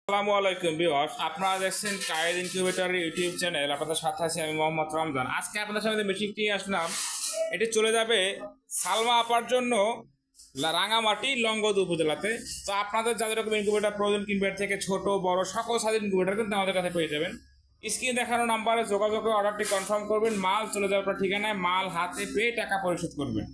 আসসালামু আলাইকুম ভিউয়ার্স, আপনারা দেখছেন কায়েদ ইনকিউবেটর ইউটিউব চ্যানেল। আপনাদের সাথে আছি আমি মোহাম্মদ রমজান। আজকে আপনাদের সামনে মেশিনটি আসলাম, এটি চলে যাবে সালমা আপার জন্য রাঙামাটি লংগদু উপজেলাতে। তো আপনাদের যাদের রকম ইনকিউবেটর প্রয়োজন, ইনকিউবেটর থেকে ছোট বড় সকল সাইজের ইনকিউবেটর কিন্তু আমাদের কাছে পেয়ে যাবেন। স্ক্রিনে দেখানো নাম্বারে যোগাযোগ করে অর্ডারটি কনফার্ম করবেন। মাল চলে যাওয়ার পর ঠিকানায় মাল হাতে পেয়ে টাকা পরিশোধ করবেন।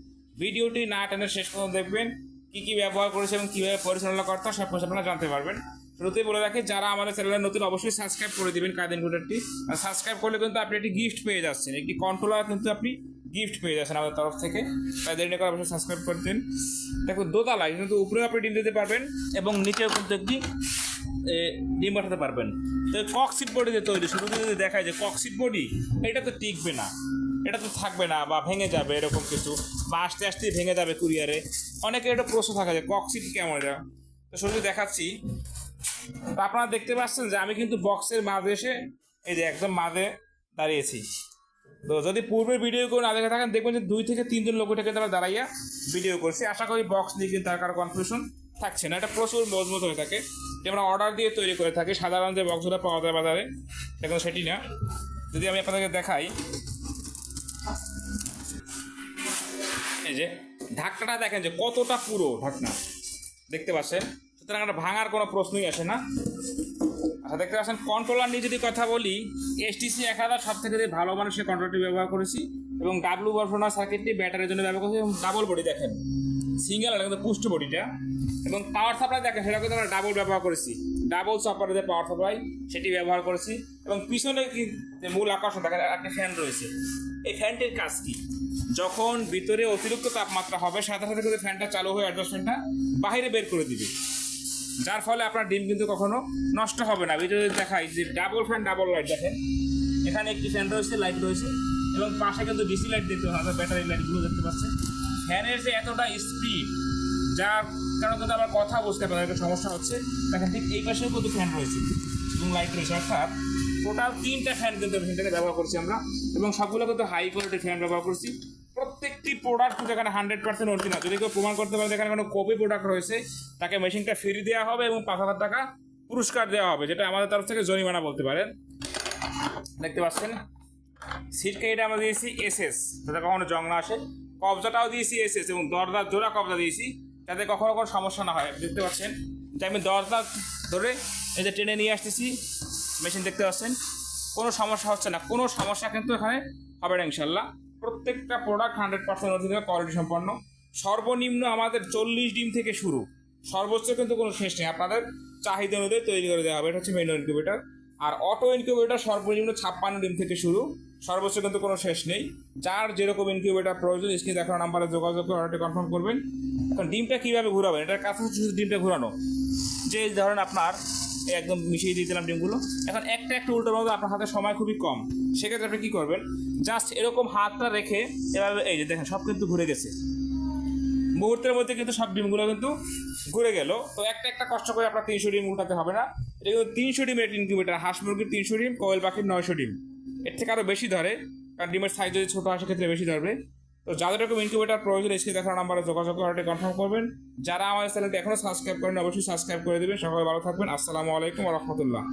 ভিডিওটি না টেনে শেষ পর্যন্ত দেখবেন, কী কী ব্যবহার করেছে এবং কীভাবে পরিচালনা করতে হয় সব কিছু আপনারা জানতে পারবেন। শুরুতেই বলে রাখি, যারা আমাদের চ্যানেলে নতুন অবশ্যই সাবস্ক্রাইব করে দিবেন কায়েদ ইনকিউবেটরটি। আর সাবস্ক্রাইব করলে কিন্তু আপনি একটি গিফট পেয়ে যাচ্ছেন, একটি কন্ট্রোলার কিন্তু আপনি গিফট পেয়ে যাচ্ছেন আমাদের তরফ থেকে। তাই দেরি না করে অবশ্যই সাবস্ক্রাইব করতেন। দেখুন, দোতলায় কিন্তু উপরেও আপনি ডিম দিতে পারবেন এবং নিচেও কিন্তু একটি ডিম পাঠাতে পারবেন। তো ককসিট বডি দিয়ে তৈরি। শুরুতে যদি দেখায় যে ককসিট বডি, এটা তো টিকবে না, এটা তো থাকবে না বা ভেঙে যাবে এরকম কিছু, বা আস্তে আস্তে ভেঙে যাবে কুরিয়ারে। অনেকে এটা প্রশ্ন থাকে যে ককসিট কেমন এটা। তো শুরুতে দেখাচ্ছি। তো আপনারা দেখতে পাচ্ছেন যে আমি কিন্তু বক্সের মাঝে এসে এই যে একদম মাঝে দাঁড়িয়েছি। তো যদি পূর্বের ভিডিও করে না দেখে থাকেন, দেখবেন যে 2 থেকে 3 জন লোক এটাকে তারা দাঁড়াইয়া ভিডিও করছি। আশা করি বক্স নিয়ে কিন্তু তার কারো কনফিউশন থাকছে না। এটা প্রচুর মজবুত হয়ে থাকে, যে আমরা অর্ডার দিয়ে তৈরি করে থাকি। সাধারণ যে বক্সগুলো পাওয়া যায় বাজারে, এখন সেটি না। যদি আমি আপনাদেরকে দেখাই, এই যে ঢাকনাটা দেখেন যে কতটা পুরো ঢাকনা, দেখতে পাচ্ছেন। সুতরাং এটা ভাঙার কোনো প্রশ্নই আসে না। আচ্ছা, দেখতে পাচ্ছেন কন্ট্রোলার নিয়ে যদি কথা বলি, এসটিসি 1000 সব থেকে ভালো মানুষের কন্ট্রোলারটি ব্যবহার করেছি এবং ডাব্লু পারফরম্যান্স সার্কিটটি ব্যাটারির জন্য ব্যবহার করেছি। এবং ডাবল বডি দেখেন, সিঙ্গেল আর কিন্তু পুষ্ট বডিটা। এবং পাওয়ার সাপ্লাই দেখেন, সেটা কিন্তু আমরা ডাবল ব্যবহার করেছি। ডাবল সাপ্লাই যে পাওয়ার সাপ্লাই সেটি ব্যবহার করেছি। এবং পিছনে যে মূল আকর্ষণ দেখেন, একটা ফ্যান রয়েছে। এই ফ্যানটির কাজ কি? যখন ভিতরে অতিরিক্ত তাপমাত্রা হবে, সাথে সাথে কিন্তু ফ্যানটা চালু হয়ে অ্যাডজাস্টমেন্টটা বাইরে বের করে দিবে, যার ফলে আপনার ডিম কিন্তু কখনো নষ্ট হবে না। ভিডিও দেখাই যে ডাবল ফ্যান ডাবল লাইট দেখেন, এখানে একটি ফ্যান রয়েছে, লাইট রয়েছে এবং পাশে কিন্তু ডিসি লাইট দেখতে হবে, ব্যাটারি লাইটগুলো দেখতে পাচ্ছেন। ফ্যানের যে এতটা স্পিড, যার কারণে কিন্তু আমার কথা বুঝতে পারে একটা সমস্যা হচ্ছে। দেখেন ঠিক এই পাশেও কিন্তু ফ্যান রয়েছে এবং লাইট রয়েছে, অর্থাৎ টোটাল 3টা ফ্যান কিন্তু ফ্যানটাকে ব্যবহার করছি আমরা। এবং সবগুলো কিন্তু হাই কোয়ালিটির ফ্যান ব্যবহার করছি। প্রত্যেকটি প্রোডাক্ট কিন্তু এখানে 100% অরিজিনাল। যদি কেউ প্রমাণ করতে পারে এখানে কোনো কপি প্রোডাক্ট রয়েছে, তাকে মেশিনটা ফ্রি দেওয়া হবে এবং 5000 টাকা পুরস্কার দেওয়া হবে, যেটা আমাদের তরফ থেকে জরিমানা বলতে পারেন। দেখতে পাচ্ছেন সিটকে এটা আমরা দিয়েছি এসএস, যাতে কখনো জং না আসে। কবজাটাও দিয়েছি এসএস এবং দরজার জোড়া কবজা দিয়েছি, যাতে কখনো কোনো সমস্যা না হয়। দেখতে পাচ্ছেন যে আমি দরজা ধরে এই যে টেনে নিয়ে আসতেছি মেশিন, দেখতে পাচ্ছেন কোনো সমস্যা হচ্ছে না, কোনো সমস্যা কিন্তু এখানে হবে না ইনশাল্লাহ। প্রত্যেকটা প্রোডাক্ট 100% অরিজিনাল কোয়ালিটি সম্পন্ন। সর্বনিম্ন আমাদের 40 ডিম থেকে শুরু, সর্বোচ্চ কিন্তু কোনো শেষ নেই। আপনাদের চাহিদা অনুযায়ী তৈরি করে দেওয়া হবে। এটা হচ্ছে ম্যানুয়াল ইনকিউবেটর। আর অটো ইনকিউবেটর সর্বনিম্ন 56 ডিম থেকে শুরু, সর্বোচ্চ কিন্তু কোনো শেষ নেই। যার যেরকম ইনকিউবেটর প্রয়োজন, স্ক্রিনে দেখানো নাম্বারে যোগাযোগ করে অর্ডারটি কনফার্ম করবেন। এখন ডিমটা কীভাবে ঘুরাবেন, এটার কাছে হচ্ছে শুধু ডিমটা ঘুরানো। যে ধরেন আপনার একদম মিশিয়ে দিয়ে দিলাম ডিমগুলো, এখন একটা একটা উল্টো পাবো, আপনার হাতে সময় খুবই কম। সেক্ষেত্রে আপনি কী করবেন, জাস্ট এরকম হাতটা রেখে এভাবে, এই যে দেখেন সব কিন্তু ঘুরে গেছে, মুহূর্তের মধ্যে কিন্তু সব ডিমগুলো কিন্তু ঘুরে গেল। তো একটা একটা কষ্ট করে আপনার 300 ডিম উঠাতে হবে না। এটা কিন্তু 300 ডিমের ইনকিউবেটার। হাঁস মুরগির 300 ডিম, কোয়েল পাখির 900 ডিম, এর থেকে আরও বেশি ধরে, কারণ ডিমের সাইজ যদি ছোটো হয় সেক্ষেত্রে বেশি ধরবে। তো যাদের এরকম ইনকিউবেটার প্রয়োজন, স্ক্রিনে দেখানো নাম্বারে যোগাযোগ করে কনফার্ম করবেন। যারা আমাদের চ্যানেলটি এখনও সাবস্ক্রাইব করেন, অবশ্যই সাবস্ক্রাইব করে দেবেন। সকলে ভালো থাকবেন। আসসালামু আলাইকুম ওয়া রাহমাতুল্লাহ।